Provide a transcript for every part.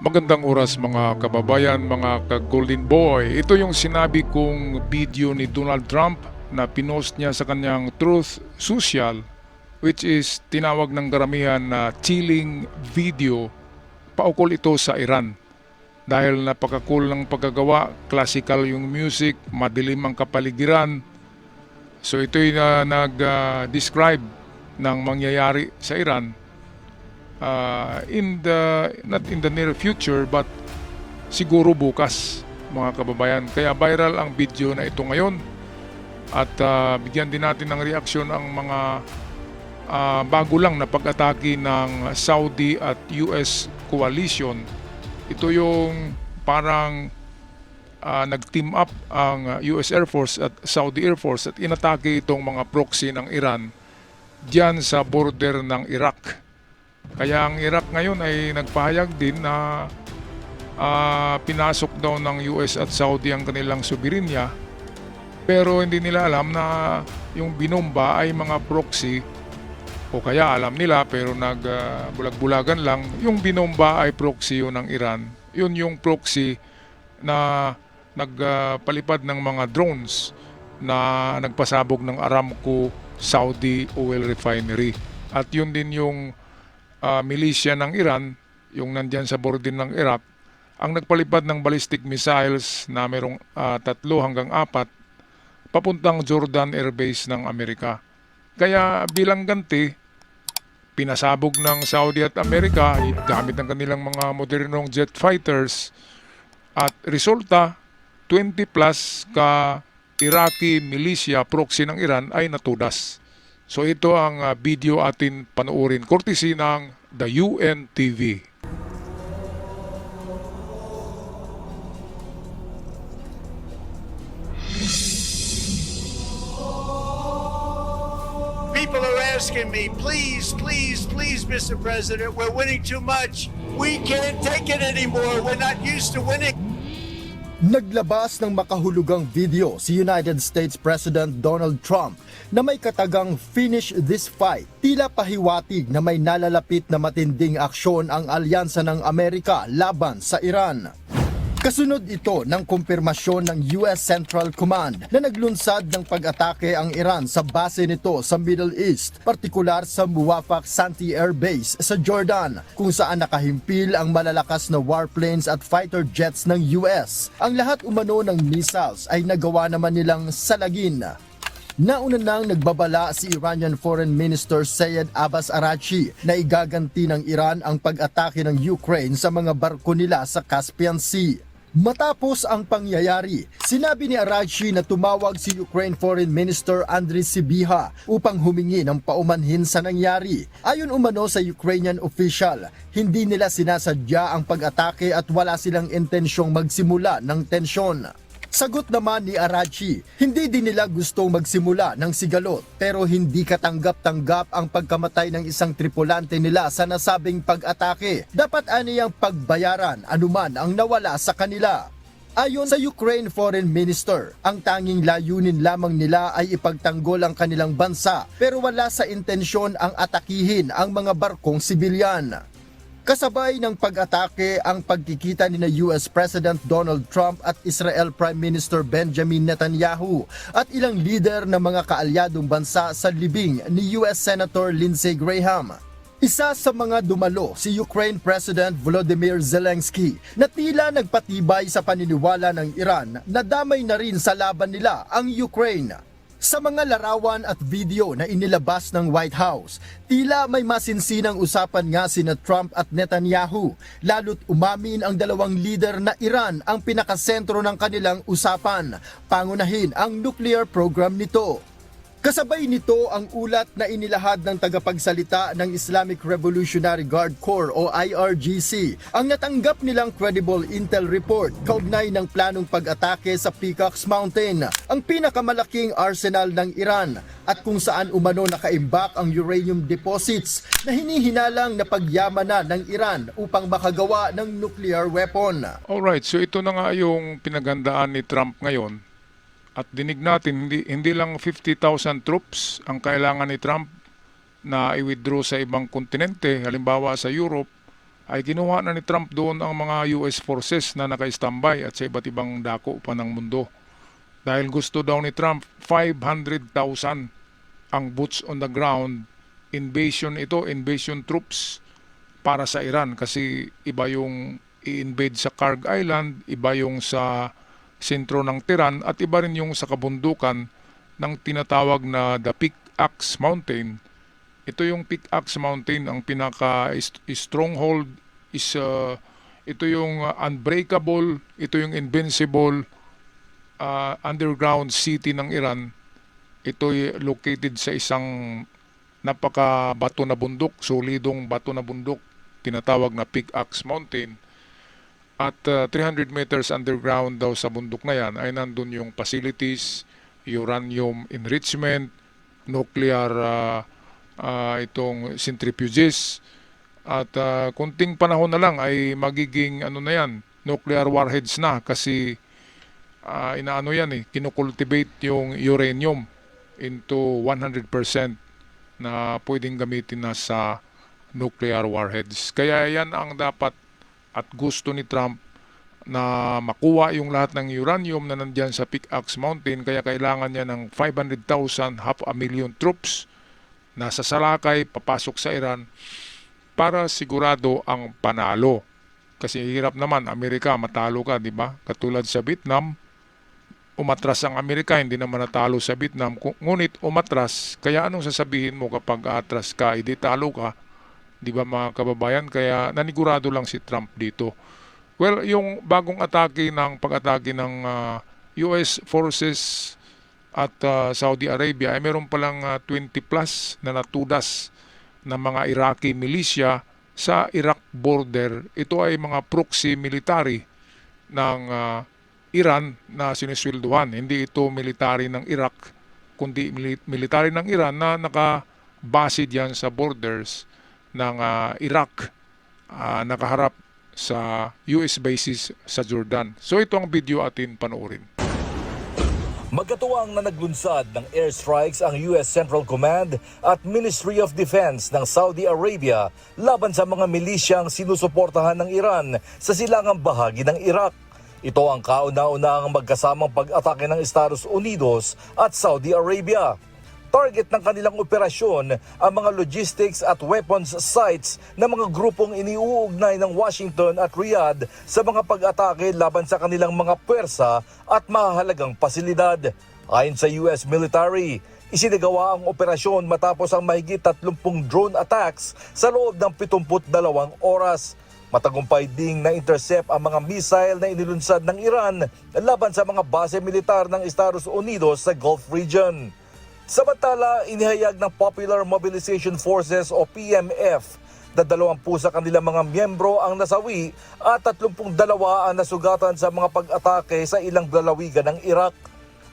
Magandang oras mga kababayan, mga ka-Golden Boy. Ito yung sinabi kong video ni Donald Trump na pinost niya sa kanyang Truth Social, which is tinawag ng karamihan na chilling video. Paukol ito sa Iran. Dahil napaka-cool ng pagkagawa, classical yung music, madilim ang kapaligiran. So ito'y nag-describe ng mangyayari sa Iran not in the near future but siguro bukas mga kababayan. Kaya viral ang video na ito ngayon at bigyan din natin ng reaksyon ang mga bago lang na pag-atake ng Saudi at US coalition. Ito yung parang nag-team up ang US Air Force at Saudi Air Force at inatake itong mga proxy ng Iran diyan sa border ng Iraq. Kaya ang Iraq ngayon ay nagpahayag din na pinasok daw ng US at Saudi ang kanilang soberinya, pero hindi nila alam na yung binomba ay mga proxy, o kaya alam nila pero nagbulag-bulagan lang. Yung binomba ay proxy yun ng Iran. Yun yung proxy na nagpalipad ng mga drones na nagpasabog ng Aramco Saudi Oil Refinery. At yun din yung milisya ng Iran, yung nandyan sa border ng Iraq, ang nagpalipad ng ballistic missiles na merong 3 hanggang 4 papuntang Jordan Air Base ng Amerika. Kaya bilang ganti, pinasabog ng Saudi at Amerika gamit ng kanilang mga modernong jet fighters at resulta 20 plus ka Iraqi militia proxy ng Iran ay natudas. So ito ang video atin panoorin courtesy ng the UN TV. People are asking me, please, please, please, Mr. President, we're winning too much. We can't take it anymore. We're not used to winning. Naglabas ng makahulugang video si United States President Donald Trump na may katagang "Finish this fight." Tila pahiwatig na may nalalapit na matinding aksyon ang alyansa ng Amerika laban sa Iran. Kasunod ito ng kumpirmasyon ng US Central Command na naglunsad ng pag-atake ang Iran sa base nito sa Middle East, partikular sa Muwafaq Santi Air Base sa Jordan, kung saan nakahimpil ang malalakas na warplanes at fighter jets ng US. Ang lahat umano ng missiles ay nagawa naman nilang salagin. Nauna nang nagbabala si Iranian Foreign Minister Sayed Abbas Araghchi na igaganti ng Iran ang pag-atake ng Ukraine sa mga barko nila sa Caspian Sea. Matapos ang pangyayari, sinabi ni Araghchi na tumawag si Ukraine Foreign Minister Andriy Sybiha upang humingi ng paumanhin sa nangyari. Ayon umano sa Ukrainian official, hindi nila sinasadya ang pag-atake at wala silang intensyong magsimula ng tensyon. Sagot naman ni Araghchi, hindi din nila gustong magsimula ng sigalot pero hindi katanggap-tanggap ang pagkamatay ng isang tripulante nila sa nasabing pag-atake. Dapat aniyang pagbayaran anuman ang nawala sa kanila. Ayon sa Ukraine Foreign Minister, ang tanging layunin lamang nila ay ipagtanggol ang kanilang bansa pero wala sa intensyon ang atakihin ang mga barkong sibilyan. Kasabay ng pag-atake ang pagkikita ni US President Donald Trump at Israel Prime Minister Benjamin Netanyahu at ilang lider ng mga kaalyadong bansa sa libing ni US Senator Lindsey Graham. Isa sa mga dumalo si Ukraine President Volodymyr Zelensky na tila nagpatibay sa paniniwala ng Iran na damay na rin sa laban nila ang Ukraine. Sa mga larawan at video na inilabas ng White House, tila may masinsinang usapan nga sina Trump at Netanyahu, lalo't umamin ang dalawang lider na Iran ang pinakasentro ng kanilang usapan, pangunahin ang nuclear program nito. Kasabay nito ang ulat na inilahad ng tagapagsalita ng Islamic Revolutionary Guard Corps o IRGC ang natanggap nilang credible intel report kaugnay ng planong pag-atake sa Peacocks Mountain, ang pinakamalaking arsenal ng Iran, at kung saan umano nakaimbak ang uranium deposits na hinihinalang na pagyamanan ng Iran upang makagawa ng nuclear weapon. Alright, so ito na nga yung pinagandaan ni Trump ngayon. At dinig natin, hindi lang 50,000 troops ang kailangan ni Trump na i-withdraw sa ibang kontinente, halimbawa sa Europe, ay kinuha na ni Trump doon ang mga US forces na naka-standby at sa iba't ibang dako pa ng mundo. Dahil gusto daw ni Trump 500,000 ang boots on the ground, invasion troops para sa Iran kasi iba yung i-invade sa Karg Island, iba yung sa sentro ng Tehran at iba rin yung sa kabundukan ng tinatawag na the Pickaxe Mountain. Ito yung Pickaxe Mountain, ang pinaka stronghold is ito yung unbreakable, ito yung invincible underground city ng Iran. Ito located sa isang napaka bato na bundok, solidong bato na bundok, tinatawag na Pickaxe Mountain. At 300 meters underground daw sa bundok na yan ay nandun yung facilities, uranium enrichment, nuclear itong centrifuges, at kunting panahon na lang ay magiging ano na yan, nuclear warheads na kasi inaano yan kinukultivate yung uranium into 100% na pwedeng gamitin na sa nuclear warheads. Kaya yan ang dapat at gusto ni Trump, na makuha yung lahat ng uranium na nandyan sa Pickaxe Mountain. Kaya kailangan niya ng 500,000, 500,000 troops na sasalakay papasok sa Iran para sigurado ang panalo. Kasi hirap naman, Amerika, matalo ka, di ba? Katulad sa Vietnam, umatras ang Amerika, hindi naman natalo sa Vietnam. Ngunit umatras, kaya anong sasabihin mo kapag atras ka, hindi talo ka? Di ba mga kababayan? Kaya nanigurado lang si Trump dito. Well, yung bagong pag-atake ng US forces at Saudi Arabia ay meron palang 20 plus na natudas ng mga Iraqi militia sa Iraq border. Ito ay mga proxy military ng Iran na sinisweldohan. Hindi ito military ng Iraq, kundi military ng Iran na nakabase diyan sa borders ng Iraq, nakaharap sa US bases sa Jordan. So ito ang video atin panoorin. Magkatuwang na naglunsad ng airstrikes ang US Central Command at Ministry of Defense ng Saudi Arabia laban sa mga milisyang sinusuportahan ng Iran sa silangang bahagi ng Iraq. Ito ang kauna-unahang magkasamang pag-atake ng Estados Unidos at Saudi Arabia. Target ng kanilang operasyon ang mga logistics at weapons sites ng mga grupong iniuugnay ng Washington at Riyadh sa mga pag-atake laban sa kanilang mga puwersa at mahahalagang pasilidad. Ayon sa US military, isinagawa ang operasyon matapos ang mahigit 30 drone attacks sa loob ng 72 oras. Matagumpay ding na-intercept ang mga missile na inilunsad ng Iran laban sa mga base militar ng Estados Unidos sa Gulf region. Samantala, inihayag ng Popular Mobilization Forces o PMF na 20 sa kanilang mga miyembro ang nasawi at 32 ang nasugatan sa mga pag-atake sa ilang lalawigan ng Iraq.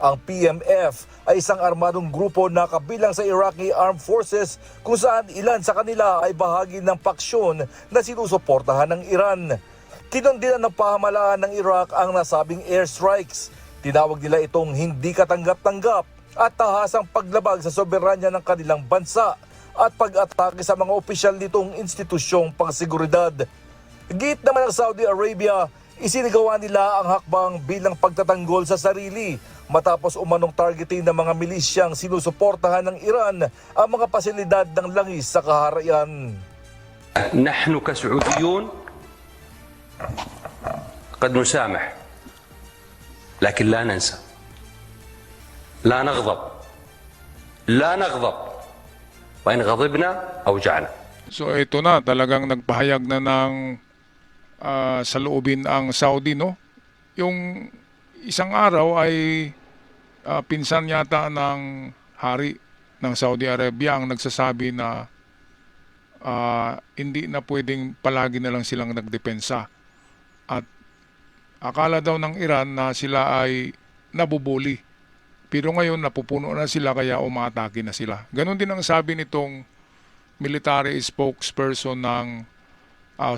Ang PMF ay isang armadong grupo na kabilang sa Iraqi Armed Forces kung saan ilan sa kanila ay bahagi ng paksyon na sinusuportahan ng Iran. Kinondinan ng pamahalaan ng Iraq ang nasabing airstrikes. Tinawag nila itong hindi katanggap-tanggap at tahasang paglabag sa soberanya ng kanilang bansa at pag-atake sa mga opisyal nitong institusyong pangseguridad. Git naman ng Saudi Arabia, isinagawa nila ang hakbang bilang pagtatanggol sa sarili matapos umanong targeting ng mga milisyang sinusuportahan ng Iran ang mga pasilidad ng langis sa kaharian. نحن كسعوديون قد نسامح لكن لا ننسى لا نغضب وإن غضبنا أوجعنا. So ito na, talagang nagpahayag na ng saloobin ang Saudi, no? Yung isang araw ay pinsan yata ng hari ng Saudi Arabia ang nagsasabi na hindi na pwedeng palagi na lang silang nagdepensa. At akala daw ng Iran na sila ay nabubuli. Pero ngayon napupuno na sila kaya umatake na sila. Ganon din ang sabi nitong military spokesperson ng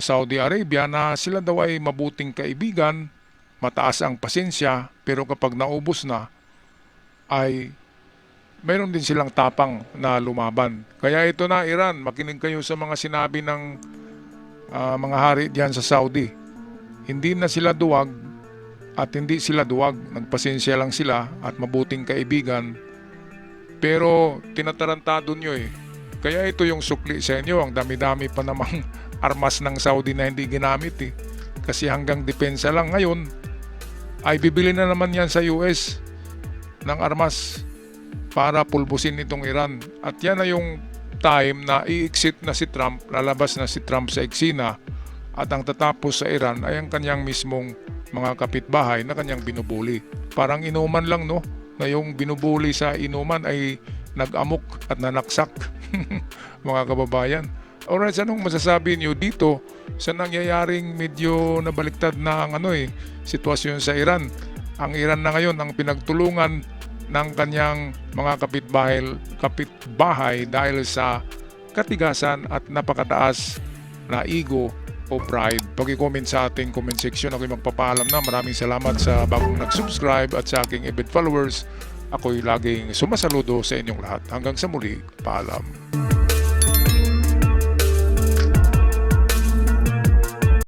Saudi Arabia na sila daw ay mabuting kaibigan, mataas ang pasensya, pero kapag naubos na ay mayroon din silang tapang na lumaban. Kaya ito na Iran, makinig kayo sa mga sinabi ng mga hari diyan sa Saudi. Hindi na sila duwag at hindi sila duwag. Nagpasensya lang sila at mabuting kaibigan. Pero tinatarantado nyo eh. Kaya ito yung sukli sa inyo. Ang dami-dami pa namang armas ng Saudi na hindi ginamit eh. Kasi hanggang depensa lang ngayon ay bibili na naman yan sa US ng armas para pulbusin itong Iran. At yan na yung time na i-exit na si Trump, lalabas na si Trump sa eksena at ang tatapos sa Iran ay ang kanyang mismong mga kapitbahay na kanyang binubuli. Parang inuman lang no, na yung binubuli sa inuman ay nag-amok at nanaksak mga kababayan. Alright, anong masasabi niyo dito sa nangyayaring medyo nabaliktad na ang sitwasyon sa Iran? Ang Iran na ngayon ang pinagtulungan ng kanyang mga kapitbahay dahil sa katigasan at napakataas na ego o pride. Pag-i-comment sa ating comment section, ako'y magpapaalam na. Maraming salamat sa bagong nag-subscribe at sa aking avid followers. Ako'y laging sumasaludo sa inyong lahat. Hanggang sa muli, paalam.